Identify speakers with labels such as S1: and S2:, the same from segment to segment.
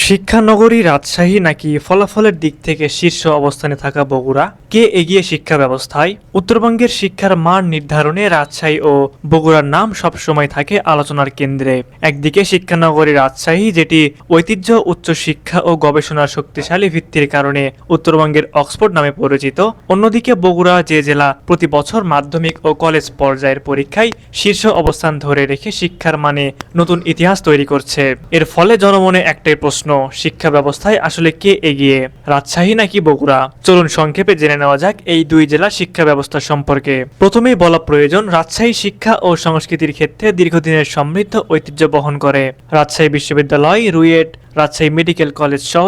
S1: শিক্ষানগরী রাজশাহী নাকি ফলাফলের দিক থেকে শীর্ষ অবস্থানে থাকা বগুড়া, কে এগিয়ে শিক্ষা ব্যবস্থায়? উত্তরবঙ্গের শিক্ষার মান নির্ধারণে রাজশাহী ও বগুড়ার নাম সবসময় থাকে আলোচনার কেন্দ্রে। একদিকে শিক্ষানগরী রাজশাহী, যেটি ঐতিহ্য, উচ্চশিক্ষা ও গবেষণার শক্তিশালী ভিত্তির কারণে উত্তরবঙ্গের অক্সফোর্ড নামে পরিচিত। অন্যদিকে বগুড়া, যে জেলা প্রতি বছর মাধ্যমিক ও কলেজ পর্যায়ের পরীক্ষায় শীর্ষ অবস্থান ধরে রেখে শিক্ষার মানে নতুন ইতিহাস তৈরি করছে। এর ফলে জনমনে একটাই প্রশ্ন, শিক্ষা ব্যবস্থায় আসলে কে এগিয়ে, রাজশাহী নাকি বগুড়া? চলুন সংক্ষেপে জেনে নেওয়া যাক এই দুই জেলার শিক্ষা ব্যবস্থা সম্পর্কে। প্রথমেই বলা প্রয়োজন, রাজশাহী শিক্ষা ও সংস্কৃতির ক্ষেত্রে দীর্ঘদিনের সমৃদ্ধ ঐতিহ্য বহন করে। রাজশাহী বিশ্ববিদ্যালয়, রুয়েট, রাজশাহী মেডিকেল কলেজ সহ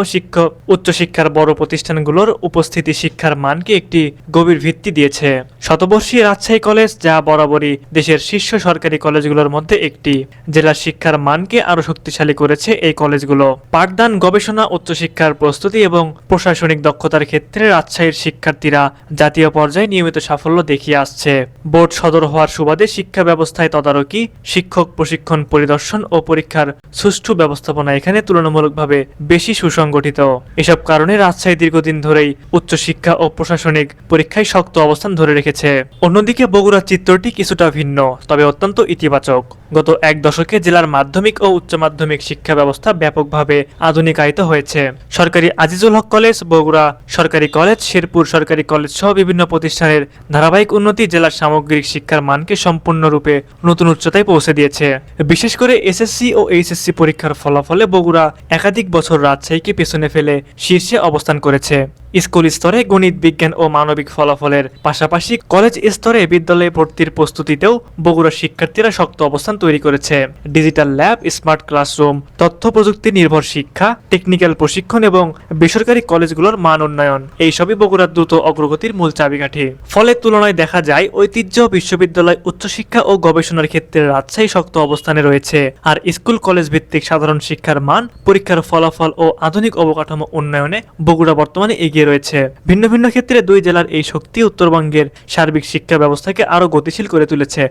S1: উচ্চশিক্ষার বড় প্রতিষ্ঠানগুলোর উপস্থিতি শিক্ষার মানকে একটি গভীর ভিত্তি দিয়েছে। শতবর্ষী রাজশাহী কলেজ, যা বরাবরই দেশের শীর্ষ সরকারি কলেজগুলোর মধ্যে একটি, জেলার শিক্ষার মানকে আরো শক্তিশালী করেছে। এই কলেজগুলো পাঠদান, গবেষণা, উচ্চশিক্ষার প্রস্তুতি এবং প্রশাসনিক দক্ষতার ক্ষেত্রে রাজশাহীর শিক্ষার্থীরা জাতীয় পর্যায়ে নিয়মিত সাফল্য দেখিয়ে আসছে। বোর্ড সদর হওয়ার সুবাদে শিক্ষা ব্যবস্থায় তদারকি, শিক্ষক প্রশিক্ষণ, পরিদর্শন ও পরীক্ষার সুষ্ঠু ব্যবস্থাপনা এখানে তুলনামূলকভাবে বেশি সুসংগঠিত। এসব কারণে রাজশাহী দীর্ঘদিন ধরেই উচ্চশিক্ষা ও প্রশাসনিক পরীক্ষায় শক্ত অবস্থান ধরে রেখেছে। অন্যদিকে বগুড়ার চিত্রটি কিছুটা ভিন্ন, তবে অত্যন্ত ইতিবাচক। গত এক দশকে জেলার মাধ্যমিক ও উচ্চ মাধ্যমিক শিক্ষা ব্যবস্থা ব্যাপকভাবে আধুনিকায়িত হয়েছে। সরকারি আজিজুল হক কলেজ, বগুড়া সরকারি কলেজ, শেরপুর সরকারি কলেজ সহ বিভিন্ন প্রতিষ্ঠানের ধারাবাহিক উন্নতি জেলার সামগ্রিক শিক্ষার মানকে সম্পূর্ণরূপে নতুন উচ্চতায় পৌঁছে দিয়েছে। বিশেষ করে এসএসসি ও এইচএসসি পরীক্ষার ফলাফলে বগুড়া একাধিক বছর রাজশাহীকে পেছনে ফেলে শীর্ষে অবস্থান করেছে। স্কুল স্তরে গণিত, বিজ্ঞান ও মানবিক ফলাফলের পাশাপাশি কলেজ স্তরে বিদ্যালয়ে ভর্তির প্রস্তুতিতেও বগুড়ার শিক্ষার্থীরা শক্ত অবস্থান তৈরি করেছে। ডিজিটাল ল্যাব, স্মার্ট ক্লাসরুম, তথ্য প্রযুক্তি নির্ভর শিক্ষা, টেকনিক্যাল প্রশিক্ষণ এবং বেসরকারি কলেজগুলোর মান উন্নয়ন, এইসবই বগুড়ার দ্রুত অগ্রগতির মূল চাবিকাঠি। ফলে তুলনায় দেখা যায়, ঐতিহ্য, বিশ্ববিদ্যালয়, উচ্চশিক্ষা ও গবেষণার ক্ষেত্রে রাজশাহী শক্ত অবস্থানে রয়েছে, আর স্কুল কলেজ ভিত্তিক সাধারণ শিক্ষার মান, পরীক্ষার ফলাফল ও আধুনিক অবকাঠামো উন্নয়নে বগুড়া বর্তমানে এগিয়ে রয়েছে। ভিন্ন ভিন্ন ক্ষেত্রে দুই জেলার এই শক্তি উত্তরবঙ্গের সার্বিক শিক্ষা ব্যবস্থাকে আরো গতিশীল করে তুলেছে।